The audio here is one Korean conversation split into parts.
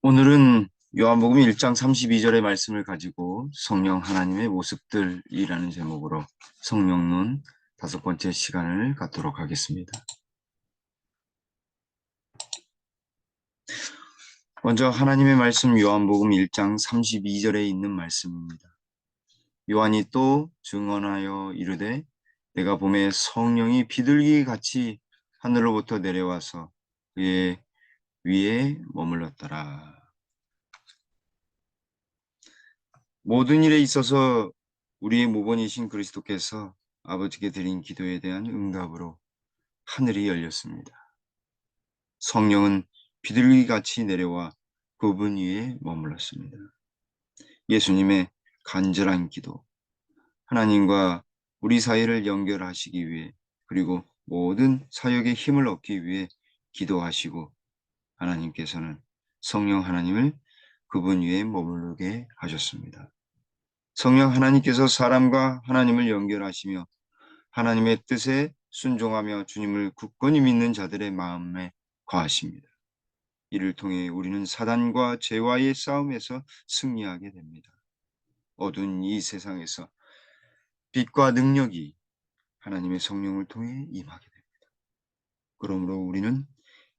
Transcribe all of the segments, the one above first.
오늘은 요한복음 1장 32절의 말씀을 가지고 성령 하나님의 모습들이라는 제목으로 성령론 5번째 시간을 갖도록 하겠습니다. 먼저 하나님의 말씀 요한복음 1장 32절에 있는 말씀입니다. 요한이 또 증언하여 이르되 내가 보매 성령이 비둘기 같이 하늘로부터 내려와서 그의 위에 머물렀더라. 모든 일에 있어서 우리의 모본이신 그리스도께서 아버지께 드린 기도에 대한 응답으로 하늘이 열렸습니다. 성령은 비둘기같이 내려와 그분 위에 머물렀습니다. 예수님의 간절한 기도, 하나님과 우리 사이를 연결하시기 위해 그리고 모든 사역의 힘을 얻기 위해 기도하시고 하나님께서는 성령 하나님을 그분 위에 머무르게 하셨습니다. 성령 하나님께서 사람과 하나님을 연결하시며 하나님의 뜻에 순종하며 주님을 굳건히 믿는 자들의 마음에 거하십니다. 이를 통해 우리는 사단과 죄와의 싸움에서 승리하게 됩니다. 어두운 이 세상에서 빛과 능력이 하나님의 성령을 통해 임하게 됩니다. 그러므로 우리는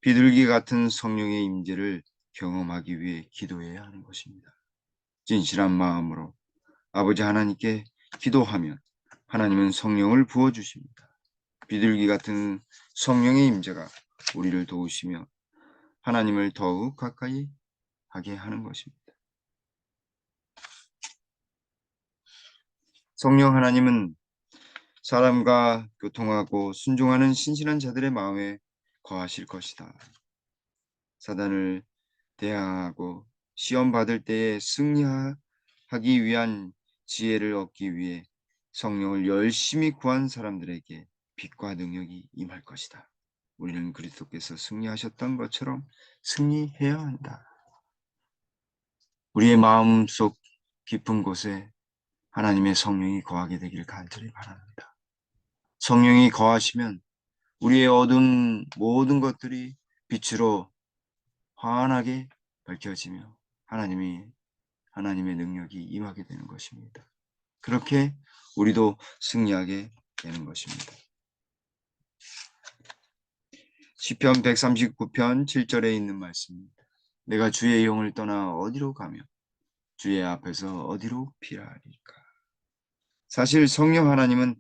비둘기 같은 성령의 임재를 경험하기 위해 기도해야 하는 것입니다. 진실한 마음으로 아버지 하나님께 기도하면 하나님은 성령을 부어주십니다. 비둘기 같은 성령의 임재가 우리를 도우시며 하나님을 더욱 가까이 하게 하는 것입니다. 성령 하나님은 사람과 교통하고 순종하는 신실한 자들의 마음에 거하실 것이다. 사단을 대항하고 시험 받을 때에 승리하기 위한 지혜를 얻기 위해 성령을 열심히 구한 사람들에게 빛과 능력이 임할 것이다. 우리는 그리스도께서 승리하셨던 것처럼 승리해야 한다. 우리의 마음속 깊은 곳에 하나님의 성령이 거하게 되기를 간절히 바랍니다. 성령이 거하시면 우리의 어두운 모든 것들이 빛으로 환하게 밝혀지며 하나님의 능력이 임하게 되는 것입니다. 그렇게 우리도 승리하게 되는 것입니다. 시편 139편 7절에 있는 말씀입니다. 내가 주의 영을 떠나 어디로 가며 주의 앞에서 어디로 피하리까? 사실 성령 하나님은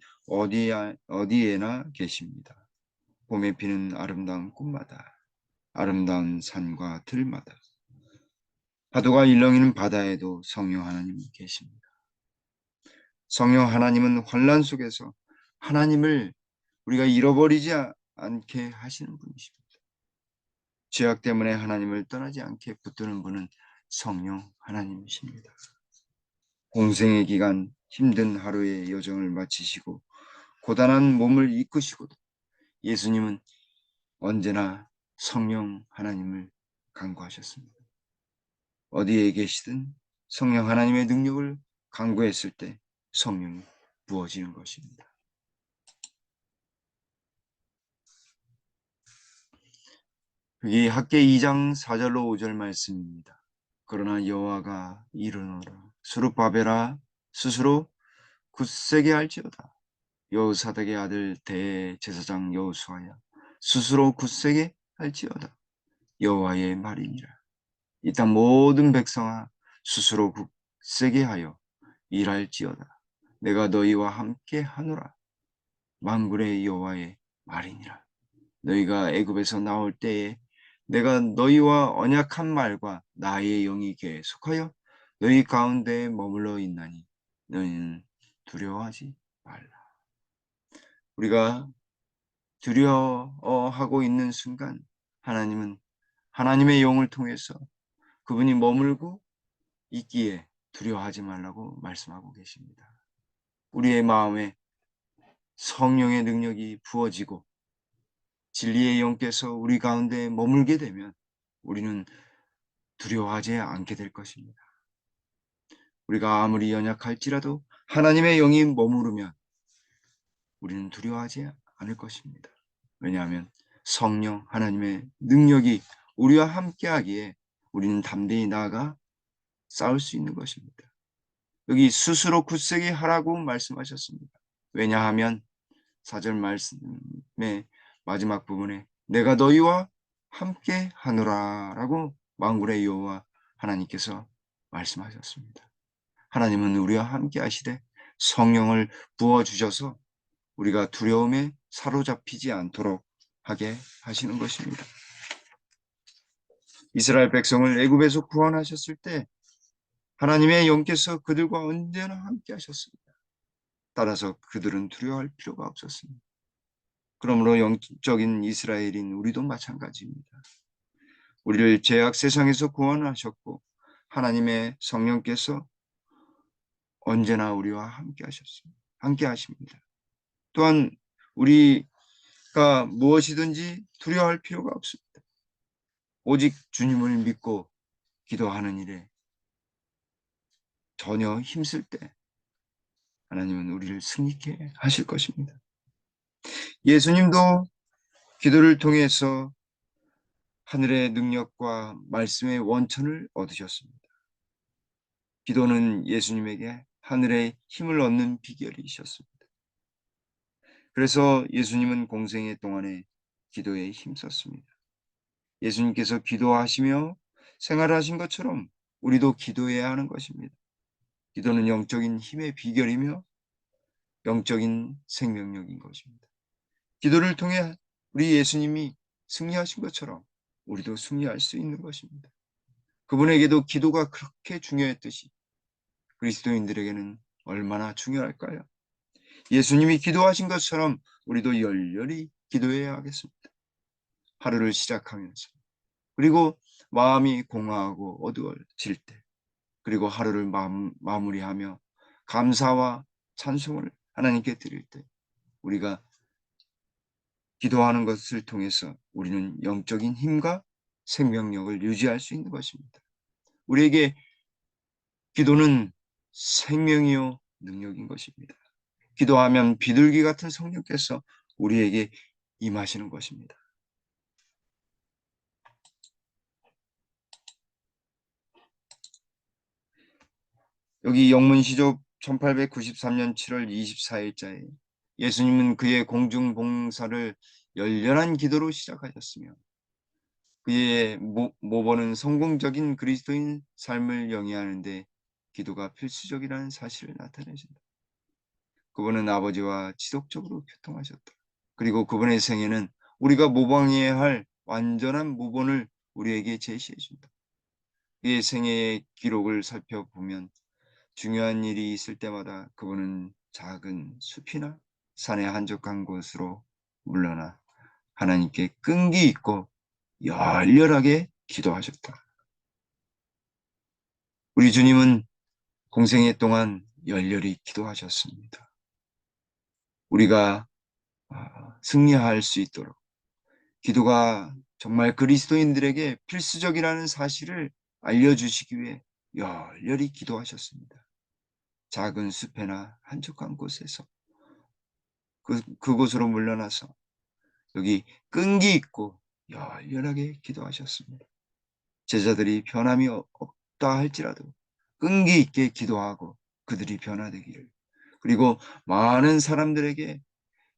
어디에나 계십니다. 봄에 피는 아름다운 꽃마다, 아름다운 산과 들마다, 파도가 일렁이는 바다에도 성령 하나님이 계십니다. 성령 하나님은 환난 속에서 하나님을 우리가 잃어버리지 않게 하시는 분이십니다. 죄악 때문에 하나님을 떠나지 않게 붙드는 분은 성령 하나님이십니다. 공생의 기간 힘든 하루의 여정을 마치시고 고단한 몸을 이끄시고도 예수님은 언제나 성령 하나님을 간구하셨습니다. 어디에 계시든 성령 하나님의 능력을 간구했을 때 성령이 부어지는 것입니다. 이 학계 2장 4절로 5절 말씀입니다. 그러나 여호와가 이르노라 스룹바벨아 스스로 굳세게 할지어다. 여호사닥의 아들 대제사장 여호수아야 스스로 굳세게 할지어다. 여호와의 말이니라. 이 땅 모든 백성아 스스로 굳세게 하여 일할지어다. 내가 너희와 함께 하노라. 만군의 여호와의 말이니라. 너희가 애굽에서 나올 때에 내가 너희와 언약한 말과 나의 영이 계속하여 너희 가운데에 머물러 있나니 너희는 두려워하지 말라. 우리가 두려워하고 있는 순간 하나님은 하나님의 영을 통해서 그분이 머물고 있기에 두려워하지 말라고 말씀하고 계십니다. 우리의 마음에 성령의 능력이 부어지고 진리의 영께서 우리 가운데 머물게 되면 우리는 두려워하지 않게 될 것입니다. 우리가 아무리 연약할지라도 하나님의 영이 머무르면 우리는 두려워하지 않을 것입니다. 왜냐하면 성령 하나님의 능력이 우리와 함께하기에 우리는 담대히 나아가 싸울 수 있는 것입니다. 여기 스스로 굳세게 하라고 말씀하셨습니다. 왜냐하면 4절 말씀의 마지막 부분에 내가 너희와 함께 하노라 라고 만군의 여호와 하나님께서 말씀하셨습니다. 하나님은 우리와 함께 하시되 성령을 부어주셔서 우리가 두려움에 사로잡히지 않도록 하게 하시는 것입니다. 이스라엘 백성을 애굽에서 구원하셨을 때 하나님의 영께서 그들과 언제나 함께 하셨습니다. 따라서 그들은 두려워할 필요가 없었습니다. 그러므로 영적인 이스라엘인 우리도 마찬가지입니다. 우리를 죄악 세상에서 구원하셨고 하나님의 성령께서 언제나 우리와 함께 하셨습니다. 함께 하십니다. 또한 우리가 무엇이든지 두려워할 필요가 없습니다. 오직 주님을 믿고 기도하는 일에 전혀 힘쓸 때 하나님은 우리를 승리케 하실 것입니다. 예수님도 기도를 통해서 하늘의 능력과 말씀의 원천을 얻으셨습니다. 기도는 예수님에게 하늘의 힘을 얻는 비결이셨습니다. 그래서 예수님은 공생애 동안에 기도에 힘썼습니다. 예수님께서 기도하시며 생활하신 것처럼 우리도 기도해야 하는 것입니다. 기도는 영적인 힘의 비결이며 영적인 생명력인 것입니다. 기도를 통해 우리 예수님이 승리하신 것처럼 우리도 승리할 수 있는 것입니다. 그분에게도 기도가 그렇게 중요했듯이 그리스도인들에게는 얼마나 중요할까요? 예수님이 기도하신 것처럼 우리도 열렬히 기도해야 하겠습니다. 하루를 시작하면서 그리고 마음이 공허하고 어두워질 때 그리고 하루를 마무리하며 감사와 찬송을 하나님께 드릴 때 우리가 기도하는 것을 통해서 우리는 영적인 힘과 생명력을 유지할 수 있는 것입니다. 우리에게 기도는 생명이요 능력인 것입니다. 기도하면 비둘기 같은 성령께서 우리에게 임하시는 것입니다. 여기 영문시조 1893년 7월 24일자에 예수님은 그의 공중봉사를 열렬한 기도로 시작하셨으며 그의 모범은 성공적인 그리스도인 삶을 영위하는데 기도가 필수적이라는 사실을 나타내신다. 그분은 아버지와 지속적으로 교통하셨다. 그리고 그분의 생애는 우리가 모방해야 할 완전한 모본을 우리에게 제시해 준다. 그의 생애의 기록을 살펴보면 중요한 일이 있을 때마다 그분은 작은 숲이나 산의 한적한 곳으로 물러나 하나님께 끈기 있고 열렬하게 기도하셨다. 우리 주님은 공생애 동안 열렬히 기도하셨습니다. 우리가 승리할 수 있도록 기도가 정말 그리스도인들에게 필수적이라는 사실을 알려주시기 위해 열렬히 기도하셨습니다. 작은 숲에나 한적한 곳에서 그곳으로 물러나서 여기 끈기 있고 열렬하게 기도하셨습니다. 제자들이 변함이 없다 할지라도 끈기 있게 기도하고 그들이 변화되기를 그리고 많은 사람들에게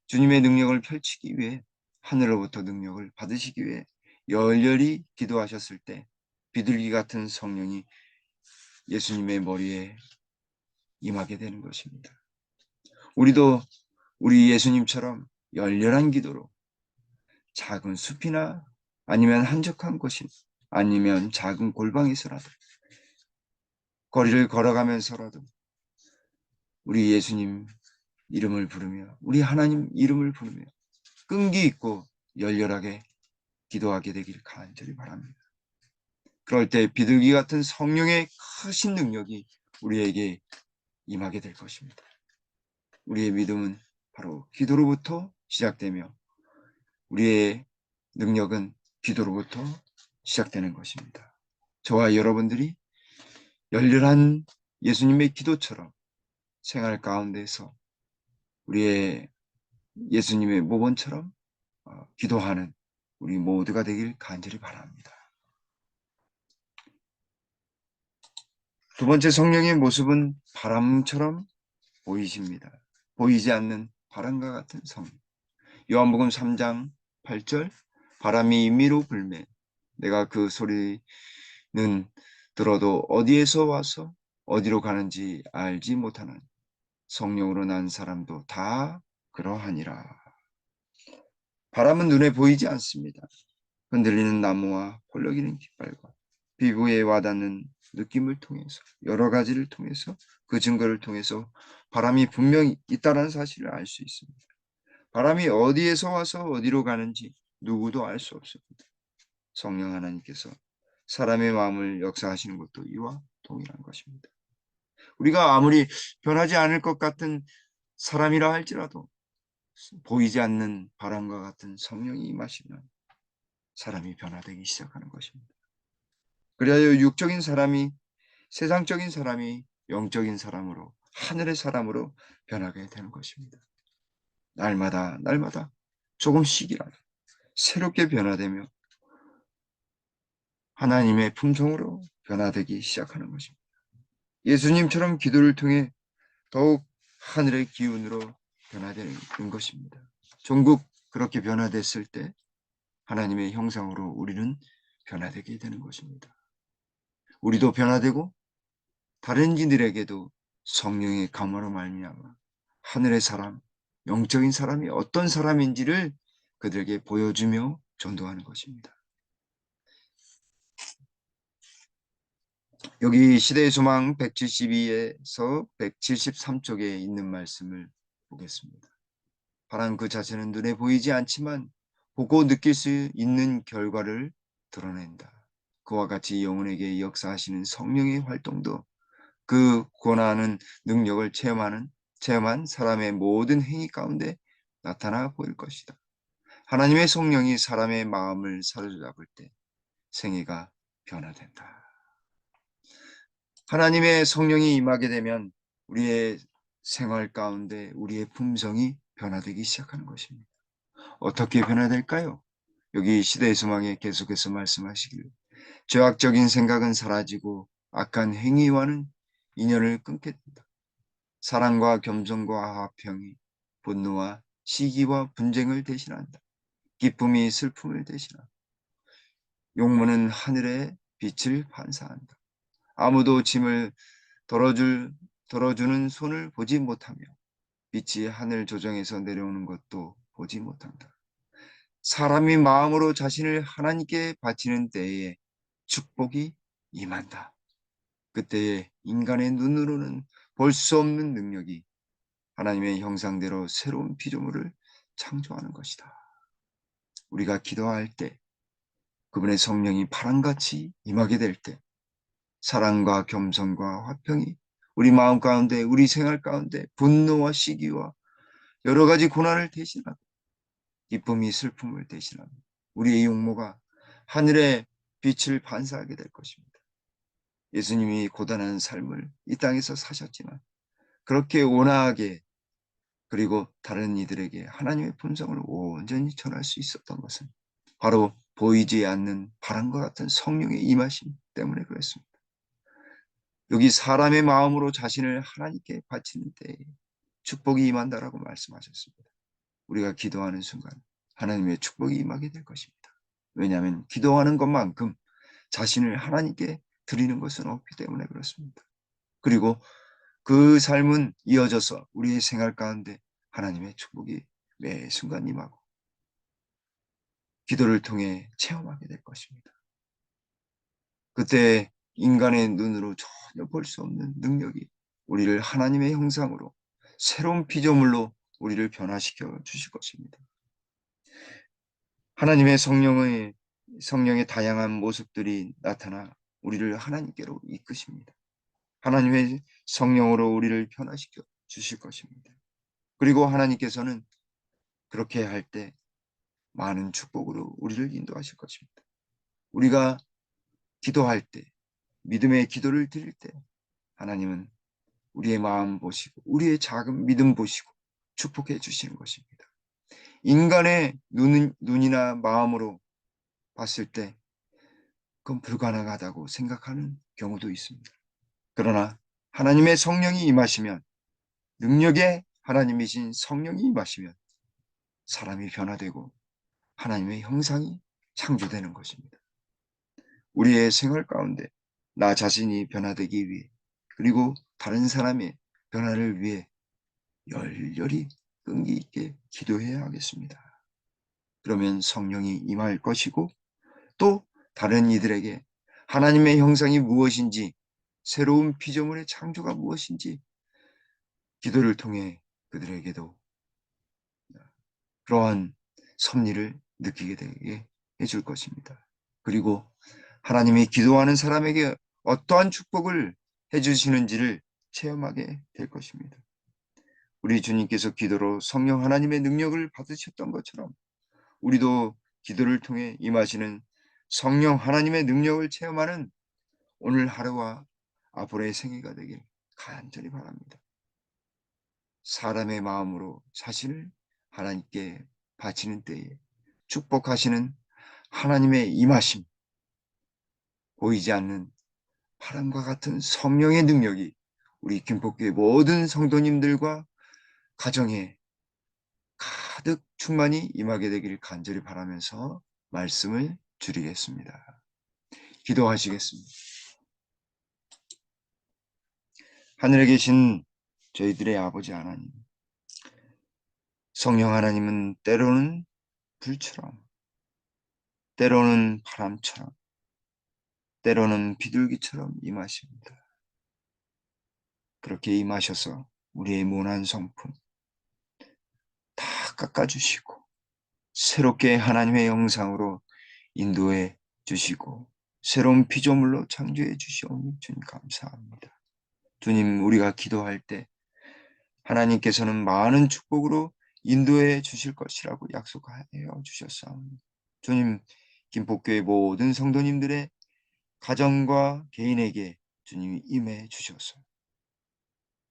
주님의 능력을 펼치기 위해 하늘로부터 능력을 받으시기 위해 열렬히 기도하셨을 때 비둘기 같은 성령이 예수님의 머리에 임하게 되는 것입니다. 우리도 우리 예수님처럼 열렬한 기도로 작은 숲이나 아니면 한적한 곳이 아니면 작은 골방에서라도 거리를 걸어가면서라도 우리 예수님 이름을 부르며 우리 하나님 이름을 부르며 끈기 있고 열렬하게 기도하게 되길 간절히 바랍니다. 그럴 때 비둘기 같은 성령의 크신 능력이 우리에게 임하게 될 것입니다. 우리의 믿음은 바로 기도로부터 시작되며 우리의 능력은 기도로부터 시작되는 것입니다. 저와 여러분들이 열렬한 예수님의 기도처럼 생활 가운데서 우리의 예수님의 모범처럼 기도하는 우리 모두가 되길 간절히 바랍니다. 두 번째 성령의 모습은 바람처럼 보이십니다. 보이지 않는 바람과 같은 성령. 요한복음 3장 8절 바람이 임의로 불매 내가 그 소리는 들어도 어디에서 와서 어디로 가는지 알지 못하나니 성령으로 난 사람도 다 그러하니라. 바람은 눈에 보이지 않습니다. 흔들리는 나무와 펄럭이는 깃발과 피부에 와닿는 느낌을 통해서 여러 가지를 통해서 그 증거를 통해서 바람이 분명히 있다는 사실을 알 수 있습니다. 바람이 어디에서 와서 어디로 가는지 누구도 알 수 없습니다. 성령 하나님께서 사람의 마음을 역사하시는 것도 이와 동일한 것입니다. 우리가 아무리 변하지 않을 것 같은 사람이라 할지라도 보이지 않는 바람과 같은 성령이 임하시면 사람이 변화되기 시작하는 것입니다. 그리하여 육적인 사람이 세상적인 사람이 영적인 사람으로 하늘의 사람으로 변하게 되는 것입니다. 날마다 조금씩이라도 새롭게 변화되며 하나님의 품성으로 변화되기 시작하는 것입니다. 예수님처럼 기도를 통해 더욱 하늘의 기운으로 변화되는 것입니다. 종국 그렇게 변화됐을 때 하나님의 형상으로 우리는 변화되게 되는 것입니다. 우리도 변화되고 다른 이들에게도 성령의 감화로 말미암아 하늘의 사람, 영적인 사람이 어떤 사람인지를 그들에게 보여주며 전도하는 것입니다. 여기 시대의 소망 172에서 173쪽에 있는 말씀을 보겠습니다. 바람 그 자체는 눈에 보이지 않지만 보고 느낄 수 있는 결과를 드러낸다. 그와 같이 영혼에게 역사하시는 성령의 활동도 그 권하는 능력을 체험한 사람의 모든 행위 가운데 나타나 보일 것이다. 하나님의 성령이 사람의 마음을 사로잡을 때 생애가 변화된다. 하나님의 성령이 임하게 되면 우리의 생활 가운데 우리의 품성이 변화되기 시작하는 것입니다. 어떻게 변화될까요? 여기 시대의 소망에 계속해서 말씀하시길 죄악적인 생각은 사라지고 악한 행위와는 인연을 끊게 된다. 사랑과 겸손과 화평이 분노와 시기와 분쟁을 대신한다. 기쁨이 슬픔을 대신한다. 용모는 하늘의 빛을 반사한다. 아무도 짐을 덜어주는 손을 보지 못하며 빛이 하늘 조정에서 내려오는 것도 보지 못한다. 사람이 마음으로 자신을 하나님께 바치는 때에 축복이 임한다. 그때에 인간의 눈으로는 볼 수 없는 능력이 하나님의 형상대로 새로운 피조물을 창조하는 것이다. 우리가 기도할 때 그분의 성령이 바람같이 임하게 될 때 사랑과 겸손과 화평이 우리 마음 가운데 우리 생활 가운데 분노와 시기와 여러 가지 고난을 대신하고 기쁨이 슬픔을 대신하고 우리의 용모가 하늘의 빛을 반사하게 될 것입니다. 예수님이 고단한 삶을 이 땅에서 사셨지만 그렇게 온화하게 그리고 다른 이들에게 하나님의 품성을 온전히 전할 수 있었던 것은 바로 보이지 않는 바람과 같은 성령의 임하심 때문에 그랬습니다. 여기 사람의 마음으로 자신을 하나님께 바치는 때에 축복이 임한다라고 말씀하셨습니다. 우리가 기도하는 순간 하나님의 축복이 임하게 될 것입니다. 왜냐하면 기도하는 것만큼 자신을 하나님께 드리는 것은 없기 때문에 그렇습니다. 그리고 그 삶은 이어져서 우리의 생활 가운데 하나님의 축복이 매 순간 임하고 기도를 통해 체험하게 될 것입니다. 그때 인간의 눈으로 전혀 볼 수 없는 능력이 우리를 하나님의 형상으로 새로운 피조물로 우리를 변화시켜 주실 것입니다. 하나님의 성령의 다양한 모습들이 나타나 우리를 하나님께로 이끄십니다. 하나님의 성령으로 우리를 변화시켜 주실 것입니다. 그리고 하나님께서는 그렇게 할 때 많은 축복으로 우리를 인도하실 것입니다. 우리가 기도할 때, 믿음의 기도를 드릴 때 하나님은 우리의 마음 보시고 우리의 작은 믿음 보시고 축복해 주시는 것입니다. 인간의 눈이나 마음으로 봤을 때 그건 불가능하다고 생각하는 경우도 있습니다. 그러나 하나님의 성령이 임하시면, 능력의 하나님이신 성령이 임하시면 사람이 변화되고 하나님의 형상이 창조되는 것입니다. 우리의 생활 가운데 나 자신이 변화되기 위해, 그리고 다른 사람의 변화를 위해 열렬히 끈기 있게 기도해야 하겠습니다. 그러면 성령이 임할 것이고, 또 다른 이들에게 하나님의 형상이 무엇인지, 새로운 피조물의 창조가 무엇인지 기도를 통해 그들에게도 그러한 섭리를 느끼게 되게 해줄 것입니다. 그리고 하나님이 기도하는 사람에게 어떠한 축복을 해주시는지를 체험하게 될 것입니다. 우리 주님께서 기도로 성령 하나님의 능력을 받으셨던 것처럼, 우리도 기도를 통해 임하시는 성령 하나님의 능력을 체험하는 오늘 하루와 앞으로의 생애가 되길 간절히 바랍니다. 사람의 마음으로 자신을 하나님께 바치는 때에 축복하시는 하나님의 임하심, 보이지 않는 바람과 같은 성령의 능력이 우리 김포교회 모든 성도님들과 가정에 가득 충만히 임하게 되기를 간절히 바라면서 말씀을 드리겠습니다. 기도하시겠습니다. 하늘에 계신 저희들의 아버지 하나님, 성령 하나님은 때로는 불처럼, 때로는 바람처럼, 때로는 비둘기처럼 임하십니다. 그렇게 임하셔서 우리의 모난 성품 다 깎아주시고 새롭게 하나님의 형상으로 인도해 주시고 새로운 피조물로 창조해 주시오니 주님 감사합니다. 주님, 우리가 기도할 때 하나님께서는 많은 축복으로 인도해 주실 것이라고 약속하여 주셨사옵니다. 주님, 김포교회 모든 성도님들의 가정과 개인에게 주님이 임해 주셔서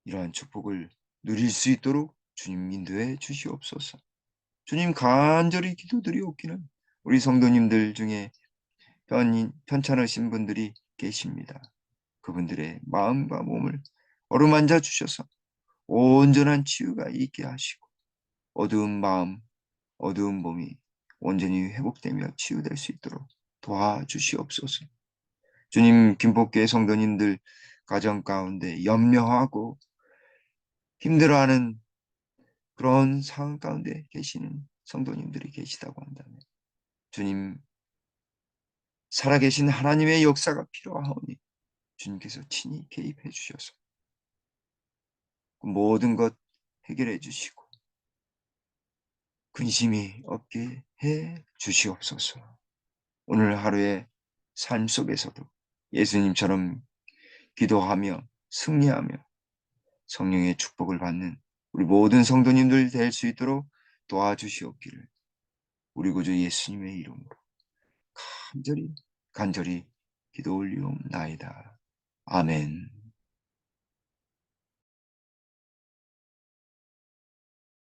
이러한 축복을 누릴 수 있도록 주님 인도해 주시옵소서. 주님, 간절히 기도드리옵기는 우리 성도님들 중에 편찮으신 분들이 계십니다. 그분들의 마음과 몸을 어루만져 주셔서 온전한 치유가 있게 하시고 어두운 마음, 어두운 몸이 온전히 회복되며 치유될 수 있도록 도와주시옵소서. 주님, 김포교회 성도님들 가정 가운데 염려하고 힘들어하는 그런 상황 가운데 계시는 성도님들이 계시다고 한다면 주님, 살아계신 하나님의 역사가 필요하오니 주님께서 친히 개입해 주셔서 그 모든 것 해결해 주시고 근심이 없게 해 주시옵소서. 오늘 하루의 삶 속에서도 예수님처럼 기도하며 승리하며 성령의 축복을 받는 우리 모든 성도님들 될 수 있도록 도와주시옵기를 우리 구주 예수님의 이름으로 간절히 간절히 기도 올리옵나이다. 아멘.